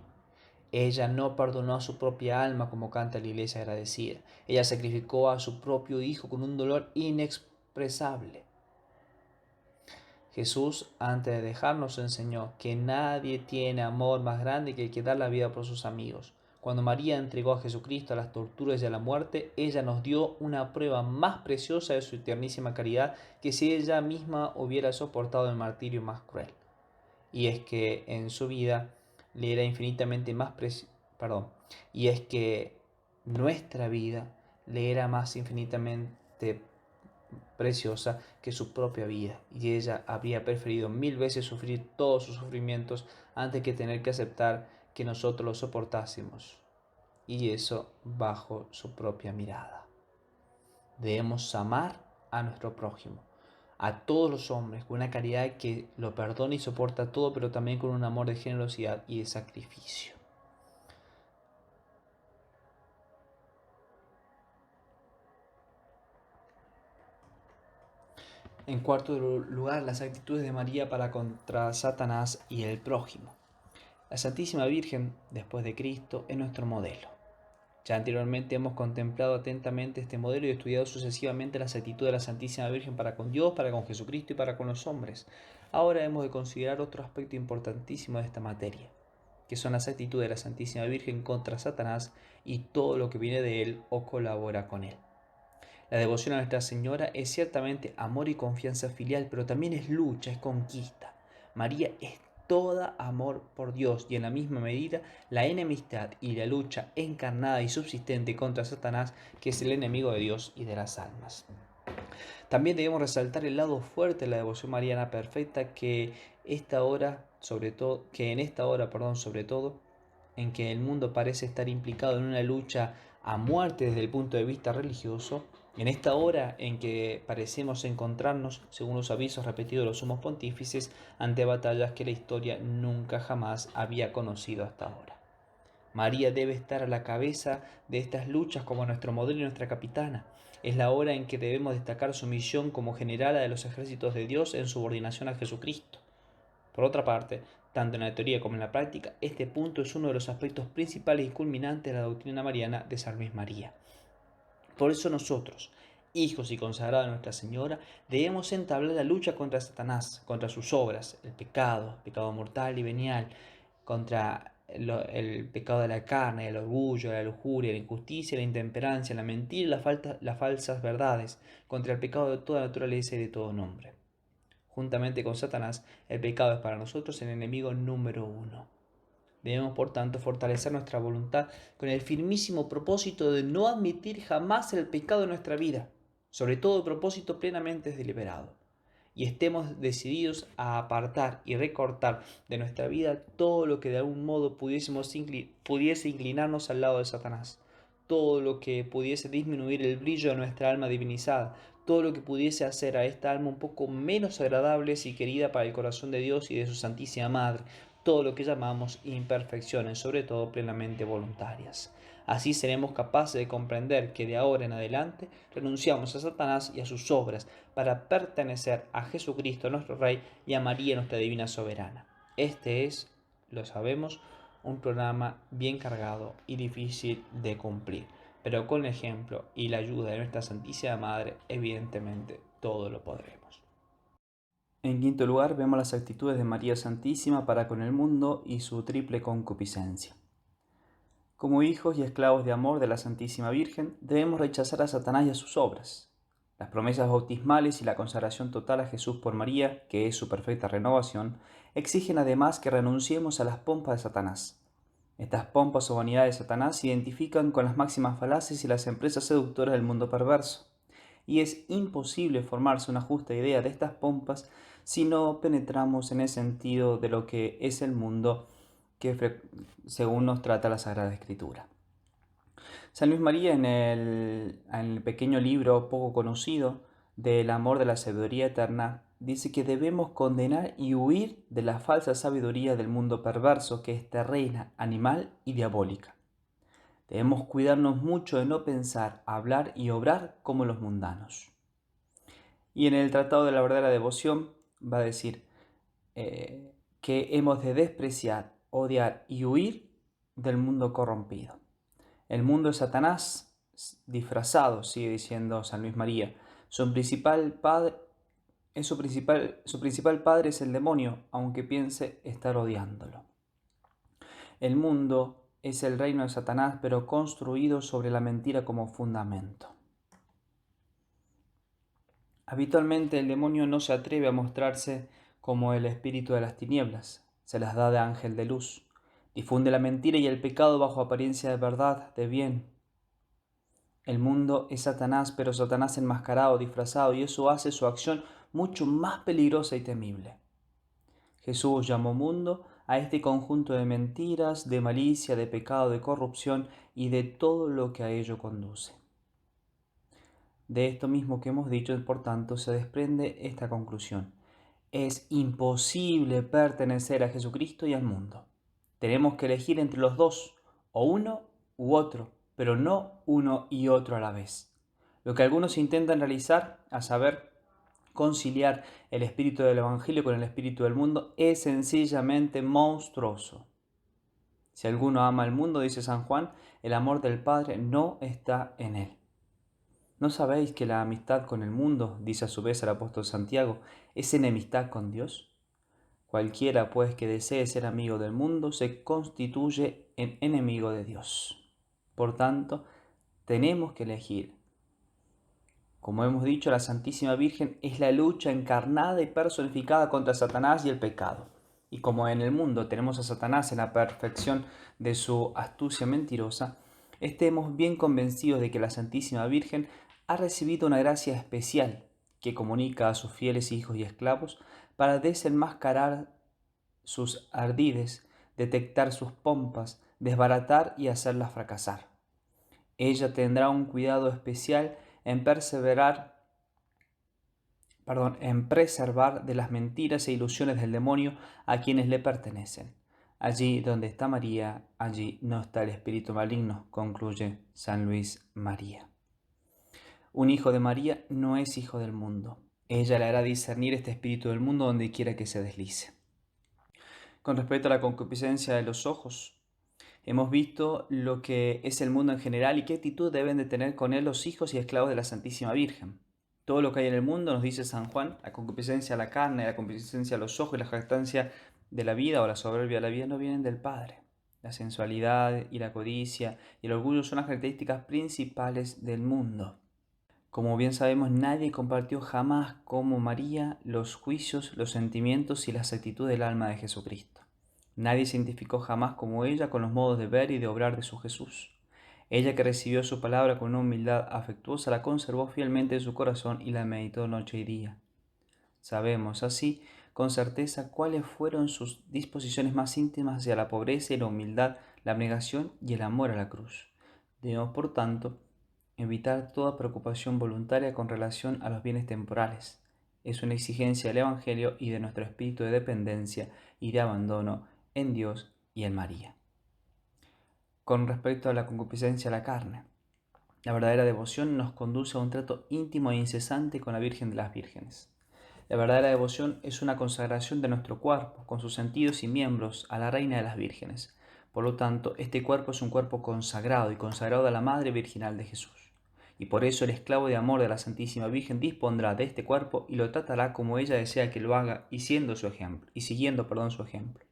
Ella no perdonó a su propia alma como canta la iglesia agradecida. Ella sacrificó a su propio hijo con un dolor inexpresable. Jesús, antes de dejarnos, enseñó que nadie tiene amor más grande que el que da la vida por sus amigos. Cuando María entregó a Jesucristo a las torturas y a la muerte, ella nos dio una prueba más preciosa de su tiernísima caridad que si ella misma hubiera soportado el martirio más cruel. Y es que en su vida le era infinitamente más y es que nuestra vida le era más infinitamente preciosa que su propia vida, y ella habría preferido 1000 veces sufrir todos sus sufrimientos antes que tener que aceptar que nosotros los soportásemos, y eso bajo su propia mirada. Debemos amar a nuestro prójimo, a todos los hombres, con una caridad que lo perdona y soporta todo, pero también con un amor de generosidad y de sacrificio. En cuarto lugar, las actitudes de María para contra Satanás y el prójimo. La Santísima Virgen, después de Cristo, es nuestro modelo. Ya anteriormente hemos contemplado atentamente este modelo y estudiado sucesivamente las actitudes de la Santísima Virgen para con Dios, para con Jesucristo y para con los hombres. Ahora hemos de considerar otro aspecto importantísimo de esta materia, que son las actitudes de la Santísima Virgen contra Satanás y todo lo que viene de él o colabora con él. La devoción a Nuestra Señora es ciertamente amor y confianza filial, pero también es lucha, es conquista. María es toda amor por Dios y en la misma medida la enemistad y la lucha encarnada y subsistente contra Satanás, que es el enemigo de Dios y de las almas. También debemos resaltar el lado fuerte de la devoción mariana perfecta en esta hora, sobre todo, en que el mundo parece estar implicado en una lucha a muerte desde el punto de vista religioso, en esta hora en que parecemos encontrarnos, según los avisos repetidos de los sumos pontífices, ante batallas que la historia nunca jamás había conocido hasta ahora. María debe estar a la cabeza de estas luchas como nuestro modelo y nuestra capitana. Es la hora en que debemos destacar su misión como generala de los ejércitos de Dios en subordinación a Jesucristo. Por otra parte, tanto en la teoría como en la práctica, este punto es uno de los aspectos principales y culminantes de la doctrina mariana de San Luis María. Por eso nosotros, hijos y consagrados de Nuestra Señora, debemos entablar la lucha contra Satanás, contra sus obras, el pecado mortal y venial, contra el pecado de la carne, el orgullo, la lujuria, la injusticia, la intemperancia, la mentira y las falsas verdades, contra el pecado de toda naturaleza y de todo nombre. Juntamente con Satanás, el pecado es para nosotros el enemigo número uno. Debemos, por tanto, fortalecer nuestra voluntad con el firmísimo propósito de no admitir jamás el pecado en nuestra vida, sobre todo el propósito plenamente deliberado, y estemos decididos a apartar y recortar de nuestra vida todo lo que de algún modo pudiese inclinarnos al lado de Satanás, todo lo que pudiese disminuir el brillo de nuestra alma divinizada, todo lo que pudiese hacer a esta alma un poco menos agradable y querida para el corazón de Dios y de su Santísima Madre, todo lo que llamamos imperfecciones, sobre todo plenamente voluntarias. Así seremos capaces de comprender que de ahora en adelante renunciamos a Satanás y a sus obras para pertenecer a Jesucristo nuestro Rey y a María nuestra Divina Soberana. Este es, lo sabemos, un programa bien cargado y difícil de cumplir, pero con el ejemplo y la ayuda de nuestra Santísima Madre, evidentemente todo lo podremos. En quinto lugar, vemos las actitudes de María Santísima para con el mundo y su triple concupiscencia. Como hijos y esclavos de amor de la Santísima Virgen, debemos rechazar a Satanás y a sus obras. Las promesas bautismales y la consagración total a Jesús por María, que es su perfecta renovación, exigen además que renunciemos a las pompas de Satanás. Estas pompas o vanidades de Satanás se identifican con las máximas falaces y las empresas seductoras del mundo perverso, y es imposible formarse una justa idea de estas pompas si no penetramos en el sentido de lo que es el mundo según nos trata la Sagrada Escritura. San Luis María en el pequeño libro poco conocido del amor de la sabiduría eterna dice que debemos condenar y huir de la falsa sabiduría del mundo perverso que es terrena, animal y diabólica. Debemos cuidarnos mucho de no pensar, hablar y obrar como los mundanos. Y en el Tratado de la Verdadera Devoción va a decir que hemos de despreciar, odiar y huir del mundo corrompido. El mundo es Satanás disfrazado, sigue diciendo San Luis María. Su principal padre es el demonio, aunque piense estar odiándolo. El mundo es el reino de Satanás, pero construido sobre la mentira como fundamento. Habitualmente el demonio no se atreve a mostrarse como el espíritu de las tinieblas, se las da de ángel de luz. Difunde la mentira y el pecado bajo apariencia de verdad, de bien. El mundo es Satanás, pero Satanás enmascarado, disfrazado, y eso hace su acción mucho más peligrosa y temible. Jesús llamó mundo a este conjunto de mentiras, de malicia, de pecado, de corrupción y de todo lo que a ello conduce. De esto mismo que hemos dicho, por tanto, se desprende esta conclusión. Es imposible pertenecer a Jesucristo y al mundo. Tenemos que elegir entre los dos, o uno u otro, pero no uno y otro a la vez. Lo que algunos intentan realizar, a saber, conciliar el espíritu del Evangelio con el espíritu del mundo, es sencillamente monstruoso. Si alguno ama al mundo, dice San Juan, el amor del Padre no está en él. ¿No sabéis que la amistad con el mundo, dice a su vez el apóstol Santiago, es enemistad con Dios? Cualquiera, pues, que desee ser amigo del mundo, se constituye en enemigo de Dios. Por tanto, tenemos que elegir. Como hemos dicho, la Santísima Virgen es la lucha encarnada y personificada contra Satanás y el pecado. Y como en el mundo tenemos a Satanás en la perfección de su astucia mentirosa, estemos bien convencidos de que la Santísima Virgen ha recibido una gracia especial que comunica a sus fieles hijos y esclavos para desenmascarar sus ardides, detectar sus pompas, desbaratar y hacerlas fracasar. Ella tendrá un cuidado especial en preservar de las mentiras e ilusiones del demonio a quienes le pertenecen. Allí donde está María, allí no está el espíritu maligno, concluye San Luis María. Un hijo de María no es hijo del mundo. Ella le hará discernir este espíritu del mundo donde quiera que se deslice. Con respecto a la concupiscencia de los ojos, hemos visto lo que es el mundo en general y qué actitud deben de tener con él los hijos y esclavos de la Santísima Virgen. Todo lo que hay en el mundo, nos dice San Juan, la concupiscencia a la carne, la concupiscencia a los ojos y la jactancia de la vida o la soberbia de la vida no vienen del Padre. La sensualidad y la codicia y el orgullo son las características principales del mundo. Como bien sabemos, nadie compartió jamás como María los juicios, los sentimientos y las actitudes del alma de Jesucristo. Nadie se identificó jamás como ella con los modos de ver y de obrar de su Jesús. Ella, que recibió su palabra con una humildad afectuosa, la conservó fielmente en su corazón y la meditó noche y día. Sabemos así con certeza cuáles fueron sus disposiciones más íntimas hacia la pobreza y la humildad, la abnegación y el amor a la cruz. Debemos, por tanto, evitar toda preocupación voluntaria con relación a los bienes temporales. Es una exigencia del Evangelio y de nuestro espíritu de dependencia y de abandono en Dios y en María. Con respecto a la concupiscencia de la carne, la verdadera devoción nos conduce a un trato íntimo e incesante con la Virgen de las Vírgenes. La verdadera devoción es una consagración de nuestro cuerpo, con sus sentidos y miembros, a la Reina de las Vírgenes. Por lo tanto, este cuerpo es un cuerpo consagrado y consagrado a la Madre Virginal de Jesús. Y por eso el esclavo de amor de la Santísima Virgen dispondrá de este cuerpo y lo tratará como ella desea que lo haga y siguiendo su ejemplo.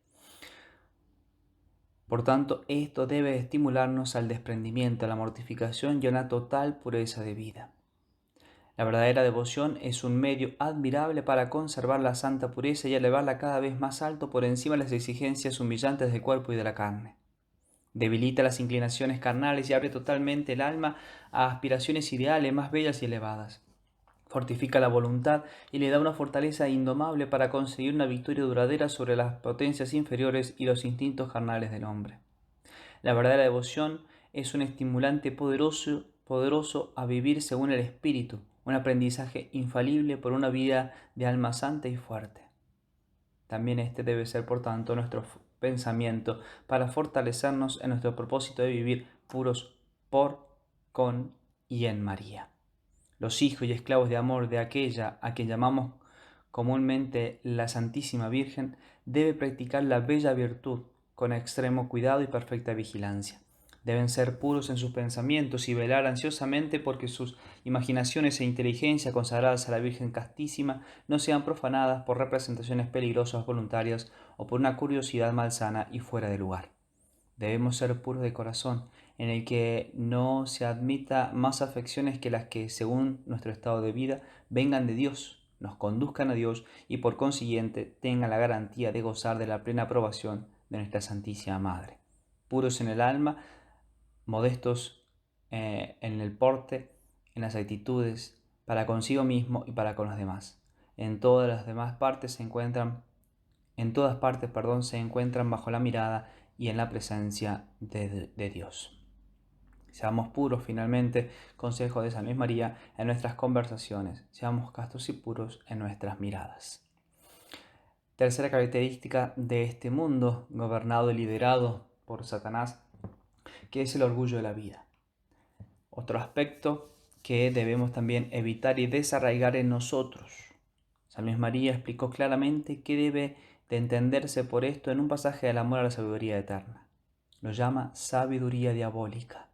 Por tanto, esto debe estimularnos al desprendimiento, a la mortificación y a una total pureza de vida. La verdadera devoción es un medio admirable para conservar la santa pureza y elevarla cada vez más alto por encima de las exigencias humillantes del cuerpo y de la carne. Debilita las inclinaciones carnales y abre totalmente el alma a aspiraciones ideales más bellas y elevadas. Fortifica la voluntad y le da una fortaleza indomable para conseguir una victoria duradera sobre las potencias inferiores y los instintos carnales del hombre. La verdadera devoción es un estimulante poderoso a vivir según el Espíritu, un aprendizaje infalible por una vida de alma santa y fuerte. También este debe ser, por tanto, nuestro pensamiento para fortalecernos en nuestro propósito de vivir puros por, con y en María. Los hijos y esclavos de amor de aquella a quien llamamos comúnmente la Santísima Virgen, debe practicar la bella virtud con extremo cuidado y perfecta vigilancia. Deben ser puros en sus pensamientos y velar ansiosamente porque sus imaginaciones e inteligencia consagradas a la Virgen Castísima no sean profanadas por representaciones peligrosas voluntarias o por una curiosidad malsana y fuera de lugar. Debemos ser puros de corazón, en el que no se admita más afecciones que las que, según nuestro estado de vida, vengan de Dios, nos conduzcan a Dios y por consiguiente tengan la garantía de gozar de la plena aprobación de nuestra Santísima Madre. Puros en el alma, modestos en el porte, en las actitudes, para consigo mismo y para con los demás. En todas las demás partes se encuentran bajo la mirada y en la presencia de Dios. Seamos puros, finalmente, consejo de San Luis María, en nuestras conversaciones. Seamos castos y puros en nuestras miradas. Tercera característica de este mundo, gobernado y liderado por Satanás, que es el orgullo de la vida. Otro aspecto que debemos también evitar y desarraigar en nosotros. San Luis María explicó claramente qué debe de entenderse por esto en un pasaje del amor a la sabiduría eterna. Lo llama sabiduría diabólica.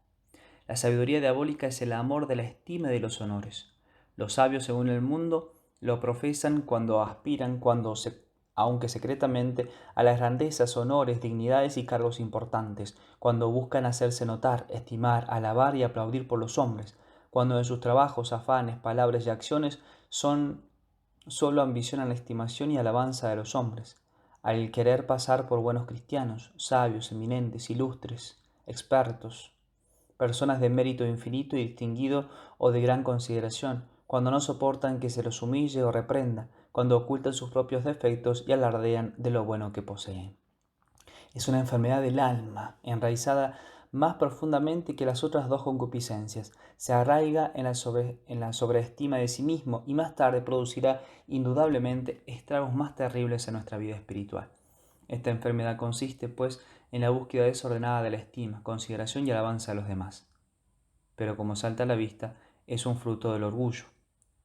La sabiduría diabólica es el amor de la estima y de los honores. Los sabios, según el mundo, lo profesan cuando aspiran, aunque secretamente, a las grandezas, honores, dignidades y cargos importantes, cuando buscan hacerse notar, estimar, alabar y aplaudir por los hombres, cuando en sus trabajos, afanes, palabras y acciones solo ambicionan la estimación y alabanza de los hombres, al querer pasar por buenos cristianos, sabios, eminentes, ilustres, expertos, personas de mérito infinito y distinguido o de gran consideración, cuando no soportan que se los humille o reprenda, cuando ocultan sus propios defectos y alardean de lo bueno que poseen. Es una enfermedad del alma, enraizada más profundamente que las otras dos concupiscencias. Se arraiga en la sobreestima de sí mismo y más tarde producirá indudablemente estragos más terribles en nuestra vida espiritual. Esta enfermedad consiste, pues, en la búsqueda desordenada de la estima, consideración y alabanza de los demás. Pero como salta a la vista, es un fruto del orgullo.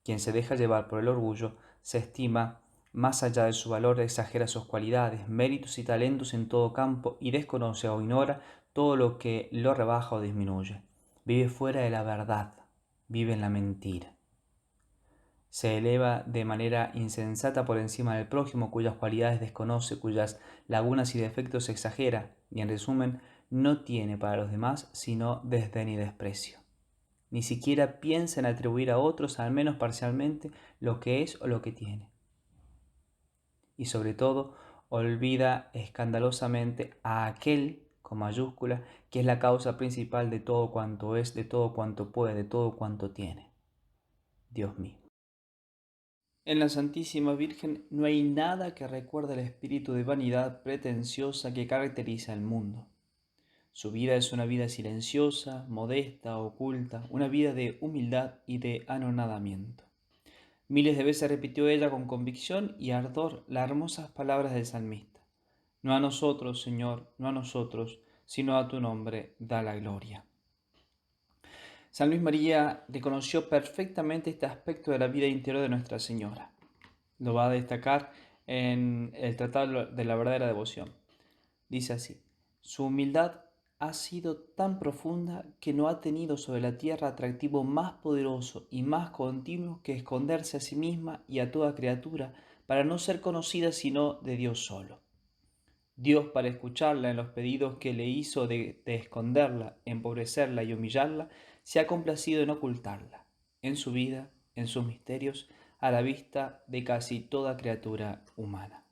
Quien se deja llevar por el orgullo se estima más allá de su valor, exagera sus cualidades, méritos y talentos en todo campo y desconoce o ignora todo lo que lo rebaja o disminuye. Vive fuera de la verdad, vive en la mentira. Se eleva de manera insensata por encima del prójimo, cuyas cualidades desconoce, cuyas lagunas y defectos exagera, y en resumen, no tiene para los demás sino desdén y desprecio. Ni siquiera piensa en atribuir a otros, al menos parcialmente, lo que es o lo que tiene. Y sobre todo, olvida escandalosamente a aquel, con mayúscula, que es la causa principal de todo cuanto es, de todo cuanto puede, de todo cuanto tiene: Dios mismo. En la Santísima Virgen no hay nada que recuerde el espíritu de vanidad pretenciosa que caracteriza el mundo. Su vida es una vida silenciosa, modesta, oculta, una vida de humildad y de anonadamiento. Miles de veces repitió ella con convicción y ardor las hermosas palabras del salmista: No a nosotros, Señor, no a nosotros, sino a tu nombre da la gloria. San Luis María reconoció perfectamente este aspecto de la vida interior de Nuestra Señora. Lo va a destacar en el Tratado de la Verdadera Devoción. Dice así: su humildad ha sido tan profunda que no ha tenido sobre la tierra atractivo más poderoso y más continuo que esconderse a sí misma y a toda criatura para no ser conocida sino de Dios solo. Dios, para escucharla en los pedidos que le hizo de esconderla, empobrecerla y humillarla, se ha complacido en ocultarla, en su vida, en sus misterios, a la vista de casi toda criatura humana.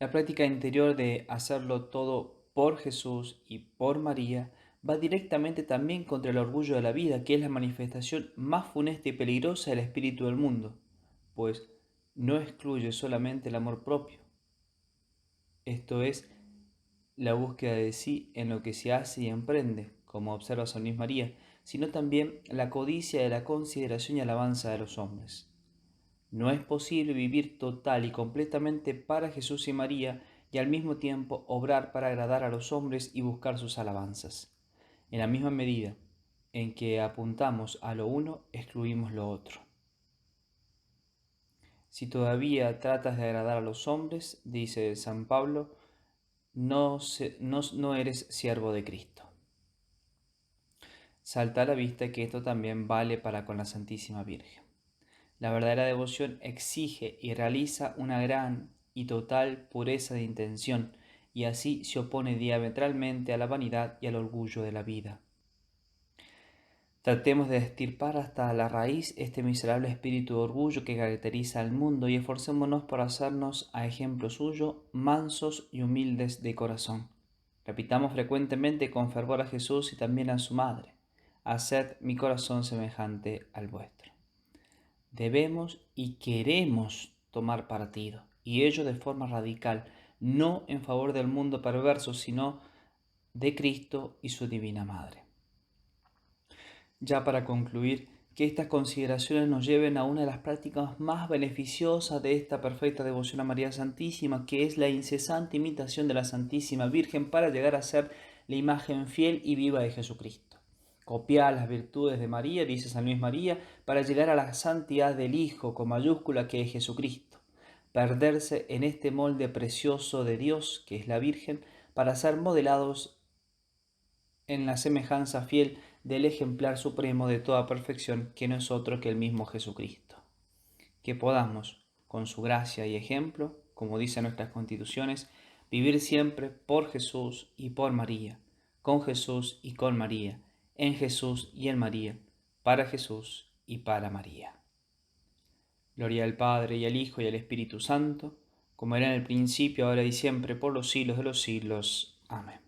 La práctica interior de hacerlo todo por Jesús y por María va directamente también contra el orgullo de la vida, que es la manifestación más funesta y peligrosa del espíritu del mundo, pues no excluye solamente el amor propio, esto es, la búsqueda de sí en lo que se hace y emprende, como observa San Luis María, sino también la codicia de la consideración y alabanza de los hombres. No es posible vivir total y completamente para Jesús y María y al mismo tiempo obrar para agradar a los hombres y buscar sus alabanzas. En la misma medida en que apuntamos a lo uno, excluimos lo otro. Si todavía tratas de agradar a los hombres, dice San Pablo, no eres siervo de Cristo. Salta a la vista que esto también vale para con la Santísima Virgen. La verdadera devoción exige y realiza una gran y total pureza de intención, y así se opone diametralmente a la vanidad y al orgullo de la vida. Tratemos de extirpar hasta la raíz este miserable espíritu de orgullo que caracteriza al mundo y esforcémonos por hacernos, a ejemplo suyo, mansos y humildes de corazón. Repitamos frecuentemente con fervor a Jesús y también a su Madre: haced mi corazón semejante al vuestro. Debemos y queremos tomar partido, y ello de forma radical, no en favor del mundo perverso, sino de Cristo y su Divina Madre. Ya para concluir, que estas consideraciones nos lleven a una de las prácticas más beneficiosas de esta perfecta devoción a María Santísima, que es la incesante imitación de la Santísima Virgen para llegar a ser la imagen fiel y viva de Jesucristo. Copiar las virtudes de María, dice San Luis María, para llegar a la santidad del Hijo con mayúscula que es Jesucristo. perderse en este molde precioso de Dios, que es la Virgen, para ser modelados en la semejanza fiel del ejemplar supremo de toda perfección, que no es otro que el mismo Jesucristo. Que podamos, con su gracia y ejemplo, como dicen nuestras constituciones, vivir siempre por Jesús y por María, con Jesús y con María, en Jesús y en María, para Jesús y para María. Gloria al Padre, y al Hijo, y al Espíritu Santo, como era en el principio, ahora y siempre, por los siglos de los siglos. Amén.